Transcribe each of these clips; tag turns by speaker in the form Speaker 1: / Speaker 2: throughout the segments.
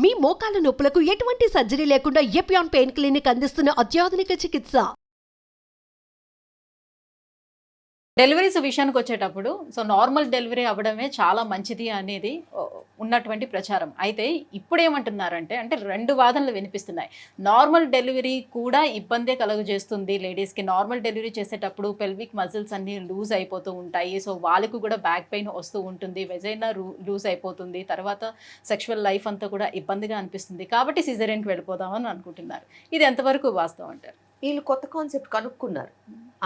Speaker 1: మీ మోకాల నొప్పులకు ఎటువంటి సర్జరీ లేకుండా ఎపియాన్ పెయిన్ క్లినిక్ అందిస్తున్న అత్యాధునిక చికిత్స.
Speaker 2: డెలివరీస్ విషయానికి వచ్చేటప్పుడు నార్మల్ డెలివరీ అవ్వడమే చాలా మంచిది అనేది ఉన్నటువంటి ప్రచారం. అయితే ఇప్పుడు ఏమంటున్నారంటే రెండు వాదనలు వినిపిస్తున్నాయి. నార్మల్ డెలివరీ కూడా ఇబ్బందే కలుగజేస్తుంది లేడీస్కి. నార్మల్ డెలివరీ చేసేటప్పుడు పెల్విక్ మజిల్స్ అన్నీ లూజ్ అయిపోతూ ఉంటాయి. సో వాళ్ళకు కూడా బ్యాక్ పెయిన్ వస్తూ ఉంటుంది, వెజైనా లూజ్ అయిపోతుంది, తర్వాత సెక్షువల్ లైఫ్ అంతా కూడా ఇబ్బందిగా అనిపిస్తుంది. కాబట్టి సిజేరియన్కి వెళ్ళిపోదామని అనుకుంటున్నారు. ఇది ఎంతవరకు వాస్తవం అంటారు?
Speaker 3: వీళ్ళు కొత్త కాన్సెప్ట్ కనుక్కున్నారు.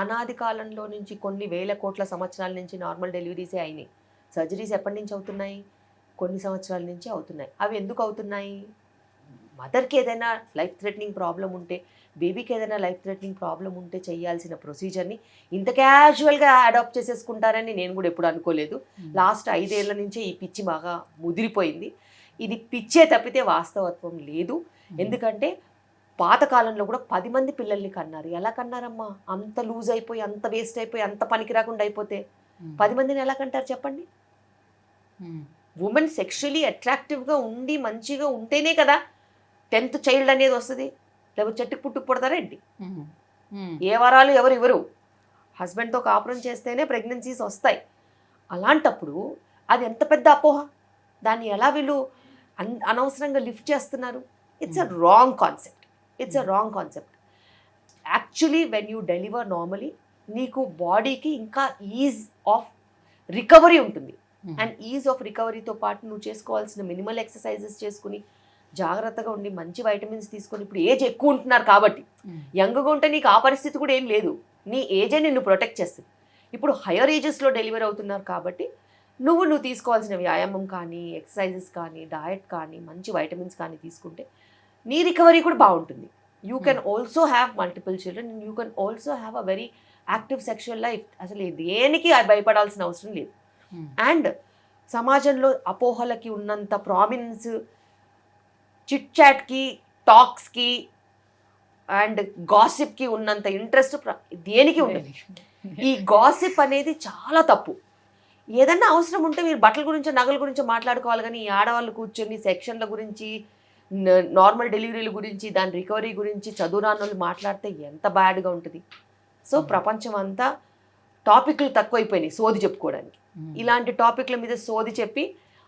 Speaker 3: అనాది కాలంలో నుంచి కొన్ని వేల కోట్ల సంవత్సరాల నుంచి నార్మల్ డెలివరీసే అయినాయి. సర్జరీస్ ఎప్పటి నుంచి అవుతున్నాయి? కొన్ని సంవత్సరాల నుంచి అవుతున్నాయి. అవి ఎందుకు అవుతున్నాయి? మదర్కి ఏదైనా లైఫ్ థ్రెటనింగ్ ప్రాబ్లం ఉంటే, బేబీకి ఏదైనా లైఫ్ థ్రెటనింగ్ ప్రాబ్లం ఉంటే చేయాల్సిన ప్రొసీజర్ని ఇంత క్యాజువల్గా అడాప్ట్ చేసేసుకుంటారని నేను కూడా ఎప్పుడు అనుకోలేదు. లాస్ట్ 5 ఏళ్ల నుంచే ఈ పిచ్చి బాగా ముదిరిపోయింది. ఇది పిచ్చే తప్పితే వాస్తవత్వం లేదు. ఎందుకంటే పాతకాలంలో కూడా 10 మంది పిల్లల్ని కన్నారు. ఎలా కన్నారమ్మా? అంత లూజ్ అయిపోయి, అంత వేస్ట్ అయిపోయి, అంత పనికి రాకుండా అయిపోతే 10 మందిని ఎలా కంటారు చెప్పండి? ఉమెన్ సెక్షువలీ అట్రాక్టివ్గా ఉండి మంచిగా ఉంటేనే కదా 10th చైల్డ్ అనేది వస్తుంది. లేకపోతే చెట్టుకు పుట్టుకు పుడతారా ఏంటి? ఏ వరాలు ఎవరు ఇవ్వరు. హస్బెండ్తో కాపురం చేస్తేనే ప్రెగ్నెన్సీస్ వస్తాయి. అలాంటప్పుడు అది ఎంత పెద్ద అపోహ. దాన్ని ఎలా వీళ్ళు అనవసరంగా లిఫ్ట్ చేస్తున్నారు? It's a wrong concept. It's a wrong concept. Actually when you deliver normally నీకు బాడీకి ఇంకా ఈజ్ ఆఫ్ రికవరీ ఉంటుంది. అండ్ ఈజ్ ఆఫ్ రికవరీతో పాటు నువ్వు చేసుకోవాల్సిన మినిమల్ ఎక్సర్సైజెస్ చేసుకుని జాగ్రత్తగా ఉండి మంచి వైటమిన్స్ తీసుకొని, ఇప్పుడు ఏజ్ ఎక్కువ ఉంటున్నారు కాబట్టి, యంగ్గా ఉంటే నీకు ఆ పరిస్థితి కూడా ఏం లేదు. నీ ఏజే నిన్ను ప్రొటెక్ట్ చేస్తుంది. ఇప్పుడు హయ్యర్ ఏజెస్లో డెలివరీ అవుతున్నారు కాబట్టి నువ్వు తీసుకోవాల్సిన వ్యాయామం కానీ, ఎక్సర్సైజెస్ కానీ, డయట్ కానీ, మంచి వైటమిన్స్ కానీ తీసుకుంటే నీ రికవరీ కూడా బాగుంటుంది. You can also have multiple children and you can also have a very active sexual life. అసలు దేనికి భయపడాల్సిన అవసరం లేదు. అండ్ సమాజంలో అపోహలకి ఉన్నంత ప్రామినెన్స్ చిట్ చాట్కి, టాక్స్కి అండ్ గాసిప్కి ఉన్నంత ఇంట్రెస్ట్ దేనికి ఉండదు. ఈ గాసిప్ అనేది చాలా తప్పు. ఏదన్నా అవసరం ఉంటే మీరు బట్టల గురించో నగల గురించో మాట్లాడుకోవాలి, కానీ ఈ ఆడవాళ్ళు కూర్చొని సెక్షన్ల గురించి, నార్మల్ డెలివరీల గురించి, దాని రికవరీ గురించి చదువురాని వాళ్ళు మాట్లాడితే ఎంత బ్యాడ్గా ఉంటుంది. సో ప్రపంచం అంతా టాపిక్లు తక్కువైపోయినాయి సోది చెప్పుకోవడానికి. ఇలాంటి టాపిక్ల మీద సోది చెప్పి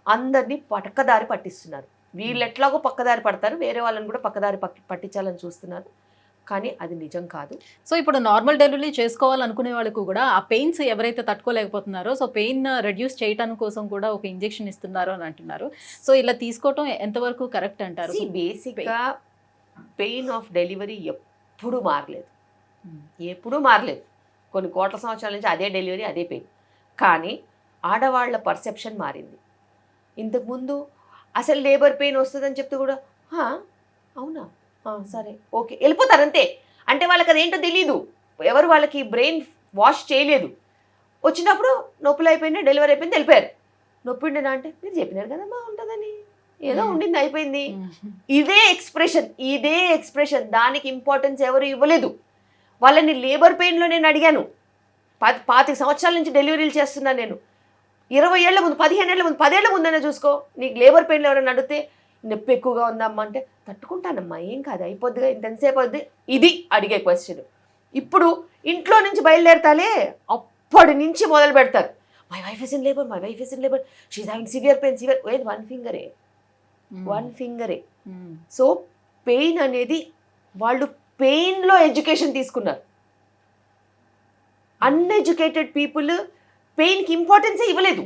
Speaker 3: అందరినీ పక్కదారి పట్టిస్తున్నారు. వీళ్ళు ఎట్లాగో పక్కదారి పడతారు, వేరే వాళ్ళని కూడా పక్కదారి పట్టించాలని చూస్తున్నారు. కానీ అది నిజం కాదు.
Speaker 2: సో ఇప్పుడు నార్మల్ డెలివరీ చేసుకోవాలనుకునే వాళ్ళకు కూడా ఆ పెయిన్స్ ఎవరైతే తట్టుకోలేకపోతున్నారో, సో పెయిన్ రెడ్యూస్ చేయడానికి కోసం కూడా ఒక ఇంజెక్షన్ ఇస్తున్నారు అని అంటున్నారు. సో ఇలా తీసుకోవటం ఎంతవరకు కరెక్ట్ అంటారు?
Speaker 3: బేసిక్గా పెయిన్ ఆఫ్ డెలివరీ ఎప్పుడూ మారలేదు. ఎప్పుడూ మారలేదు. కొన్ని కోట్ల సంవత్సరాల నుంచి అదే డెలివరీ, అదే పెయిన్. కానీ ఆడవాళ్ల పర్సెప్షన్ మారింది. ఇంతకుముందు అసలు లేబర్ పెయిన్ వస్తుందని చెప్తే కూడా అవునా, సరే, ఓకే, వెళ్ళిపోతారు అంతే. అంటే వాళ్ళకి అదేంటో తెలీదు. ఎవరు వాళ్ళకి బ్రెయిన్ వాష్ చేయలేదు. వచ్చినప్పుడు నొప్పులు అయిపోయినాయి, డెలివరీ అయిపోయింది, వెళ్ళిపోయారు. నొప్పి ఉండేనా అంటే మీరు చెప్పినారు కదా బాగుంటుందని, ఏదో ఉండింది, అయిపోయింది. ఇదే ఎక్స్ప్రెషన్. దానికి ఇంపార్టెన్స్ ఎవరు ఇవ్వలేదు. వాళ్ళని లేబర్ పెయిన్లో నేను అడిగాను. 25 సంవత్సరాల నుంచి డెలివరీలు చేస్తున్నాను నేను. 20 ఏళ్ల ముందు, 15 ఏళ్ల ముందు, 10 ఏళ్ల ముందనే చూసుకో. నీకు లేబర్ పెయిన్లో ఎవరైనా అడిగితే నొప్పి ఎక్కువగా ఉందమ్మా అంటే తట్టుకుంటానమ్మా, ఏం కాదు, అయిపోద్దిగా, ఇంతసేపు అవుద్ది. ఇది అడిగే క్వశ్చన్. ఇప్పుడు ఇంట్లో నుంచి బయలుదేరతాలే, అప్పటి నుంచి మొదలు పెడతారు. My wife is in labour, she's having severe pain. ఏది వన్ ఫింగరే. సో పెయిన్ అనేది వాళ్ళు పెయిన్లో ఎడ్యుకేషన్ తీసుకున్నారు. అన్ఎడ్యుకేటెడ్ పీపుల్ పెయిన్కి ఇంపార్టెన్సే ఇవ్వలేదు.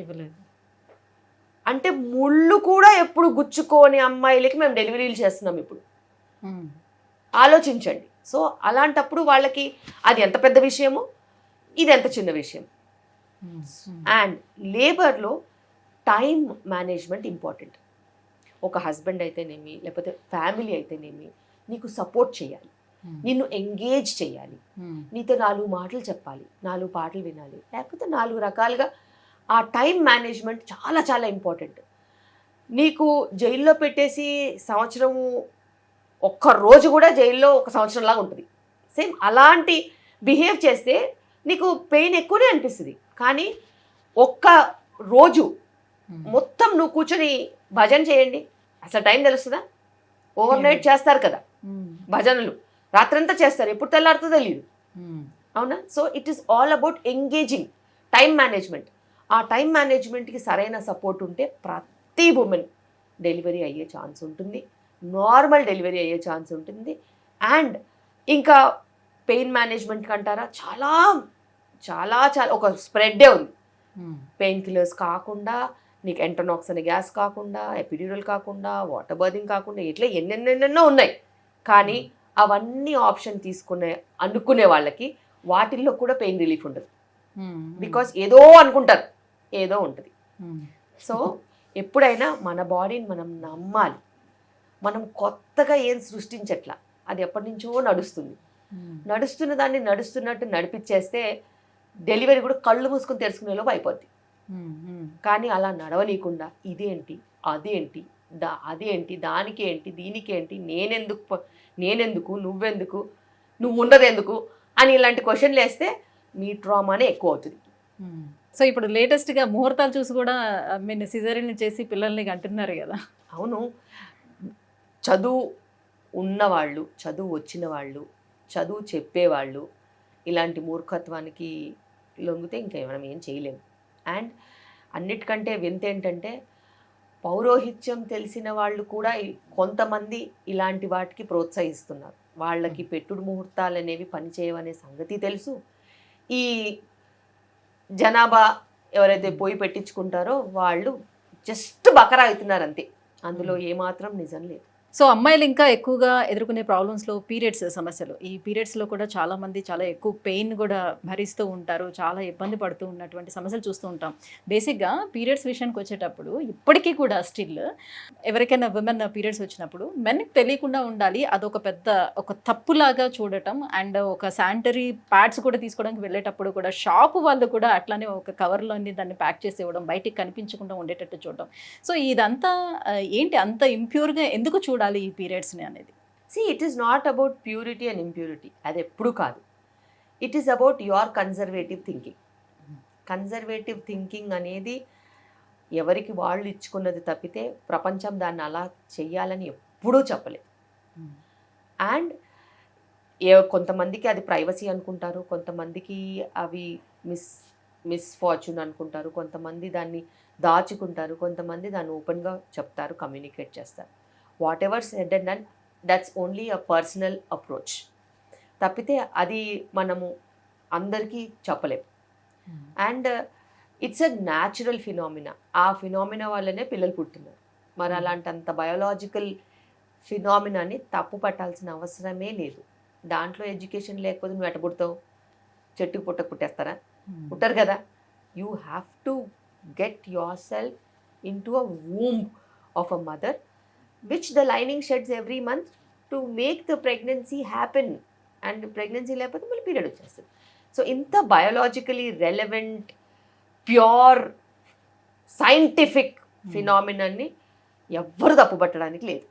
Speaker 3: అంటే ముళ్ళు కూడా ఎప్పుడు గుచ్చుకోని అమ్మాయిలకి మేము డెలివరీలు చేస్తున్నాం ఇప్పుడు. ఆలోచించండి. సో అలాంటప్పుడు వాళ్ళకి అది ఎంత పెద్ద విషయమో, ఇది ఎంత చిన్న విషయం. అండ్ లేబర్లో టైం మేనేజ్మెంట్ ఇంపార్టెంట్. ఒక హస్బెండ్ అయితేనేమి, లేకపోతే ఫ్యామిలీ అయితేనేమి, నీకు సపోర్ట్ చేయాలి, నిన్ను ఎంగేజ్ చేయాలి, నీతో 4 మాటలు చెప్పాలి, 4 పాటలు వినాలి, లేకపోతే 4 రకాలుగా. ఆ టైం మేనేజ్మెంట్ చాలా చాలా ఇంపార్టెంట్. నీకు జైల్లో పెట్టేసి సంవత్సరము, ఒక్క రోజు కూడా జైల్లో ఒక సంవత్సరంలాగా ఉంటుంది. సేమ్ అలాంటి బిహేవ్ చేస్తే నీకు పెయిన్ ఎక్కువనే అనిపిస్తుంది. కానీ ఒక్క రోజు మొత్తం నువ్వు కూర్చొని భజన చేయండి, అసలు టైం తెలుస్తుందా? ఓవర్ నైట్ చేస్తారు కదా భజనలు, రాత్రంతా చేస్తారు, ఎప్పుడు తెల్లారుతో తెలియదు, అవునా? So it is all about engaging time management. ఆ టైం మేనేజ్మెంట్కి సరైన సపోర్ట్ ఉంటే ప్రతి ఉమెన్ డెలివరీ అయ్యే ఛాన్స్ ఉంటుంది, నార్మల్ డెలివరీ అయ్యే ఛాన్స్ ఉంటుంది. అండ్ ఇంకా పెయిన్ మేనేజ్మెంట్ అంటారా, చాలా చాలా చాలా ఒక స్ప్రెడ్డే ఉంది. పెయిన్ కిల్లర్స్ కాకుండా, నీకు ఎంటోనాక్స్ అనే గ్యాస్ కాకుండా, ఎపిడ్యూరల్ కాకుండా, వాటర్ బర్దింగ్ కాకుండా, ఇట్లా ఎన్నెన్నెన్నెన్నో ఉన్నాయి. కానీ అవన్నీ ఆప్షన్ అనుకునే వాళ్ళకి వాటిల్లో కూడా పెయిన్ రిలీఫ్ ఉండదు. బికాస్ ఏదో అనుకుంటారు, ఏదో ఉంటుంది. సో ఎప్పుడైనా మన బాడీని మనం నమ్మాలి. మనం కొత్తగా ఏం సృష్టించట్లా, అది ఎప్పటి నుంచో నడుస్తుంది. నడుస్తున్న దాన్ని నడుస్తున్నట్టు నడిపించేస్తే డెలివరీ కూడా కళ్ళు మూసుకొని తెలుసుకునేలోపు అయిపోద్ది. కానీ అలా నడవనీయకుండా ఇదేంటి, అదేంటి, అదేంటి, దానికి ఏంటి, దీనికి ఏంటి, నేనెందుకు, నువ్వెందుకు, నువ్వు ఉన్నదెందుకు అని ఇలాంటి క్వశ్చన్లు వేస్తే మీ ట్రామానే ఎక్కువ అవుతుంది.
Speaker 2: సో ఇప్పుడు లేటెస్ట్గా ముహూర్తాలు చూసి కూడా మీరు సిజేరియన్ చేసి పిల్లల్ని అంటున్నారు కదా.
Speaker 3: అవును, చదువు ఉన్నవాళ్ళు, చదువు వచ్చిన వాళ్ళు, చదువు చెప్పేవాళ్ళు ఇలాంటి మూర్ఖత్వానికి లొంగితే ఇంకా మనం ఏం చేయలేము. అండ్ అన్నిటికంటే వింత ఏంటంటే పౌరోహిత్యం తెలిసిన వాళ్ళు కూడా కొంతమంది ఇలాంటి వాటికి ప్రోత్సహిస్తున్నారు. వాళ్ళకి పెట్టుడు ముహూర్తాలు అనేవి పనిచేయవనే సంగతి తెలుసు. ఈ జనాభా ఎవరైతే పోయి పెట్టించుకుంటారో వాళ్ళు జస్ట్ బకరా అవుతున్నారు అంతే, అందులో ఏమాత్రం నిజం లేదు.
Speaker 2: సో అమ్మాయిలు ఇంకా ఎక్కువగా ఎదుర్కొనే ప్రాబ్లమ్స్లో పీరియడ్స్ సమస్యలు. ఈ పీరియడ్స్లో కూడా చాలామంది చాలా ఎక్కువ పెయిన్ కూడా భరిస్తూ ఉంటారు, చాలా ఇబ్బంది పడుతూ ఉన్నటువంటి సమస్యలు చూస్తూ ఉంటాం. బేసిక్గా పీరియడ్స్ విషయానికి వచ్చేటప్పుడు ఇప్పటికీ కూడా స్టిల్ ఎవరికైనా విమెన్ పీరియడ్స్ వచ్చినప్పుడు మెన్కి తెలియకుండా ఉండాలి, అదొక పెద్ద ఒక తప్పులాగా చూడటం. అండ్ ఒక శానిటరీ ప్యాడ్స్ కూడా తీసుకోవడానికి వెళ్ళేటప్పుడు కూడా షాపు వాళ్ళు కూడా అట్లానే ఒక కవర్లోని దాన్ని ప్యాక్ చేసి ఇవ్వడం, బయటికి కనిపించకుండా ఉండేటట్టు చూడడం. సో ఇదంతా ఏంటి, అంత ఇంప్యూర్గా ఎందుకు చూడాలి ఈ పీరియడ్స్ని అనేది?
Speaker 3: It is not about purity and impurity, అది ఎప్పుడు కాదు. It is about your conservative thinking. Conservative thinking అనేది ఎవరికి వాళ్ళు ఇచ్చుకున్నది తప్పితే ప్రపంచం దాన్ని అలా చెయ్యాలని ఎప్పుడూ చెప్పలేదు. అండ్ కొంతమందికి అది ప్రైవసీ అనుకుంటారు, కొంతమందికి అవి మిస్ఫార్చ్యూన్ అనుకుంటారు, కొంతమంది దాన్ని దాచుకుంటారు, కొంతమంది దాన్ని ఓపెన్గా చెప్తారు, కమ్యూనికేట్ చేస్తారు. What ever said and done, that's only a personal approach తప్పితే అది మనము అందరికీ చెప్పలేము. And it's a natural phenomena. ఆ ఫినామినా వల్లనే పిల్లలు పుట్టినారు. మరి అలాంటంత బయోలాజికల్ ఫినామినాని తప్పు పట్టాల్సిన అవసరమే లేదు. దాంట్లో ఎడ్యుకేషన్ లేకపోతే నువ్వు ఎట్ట పుడతావు? చెట్టుకు పుట్టేస్తారా? పుట్టరు కదా. You have to get yourself into a womb of a mother which the lining sheds every month to make the pregnancy happen. And pregnancy లేకపోతే మళ్ళీ పీరియడ్ వచ్చేస్తుంది. సో ఇంత బయోలాజికలీ రెలవెంట్ ప్యూర్ సైంటిఫిక్ ఫినామినాన్ని ఎవ్వరు తప్పుపట్టడానికి లేదు.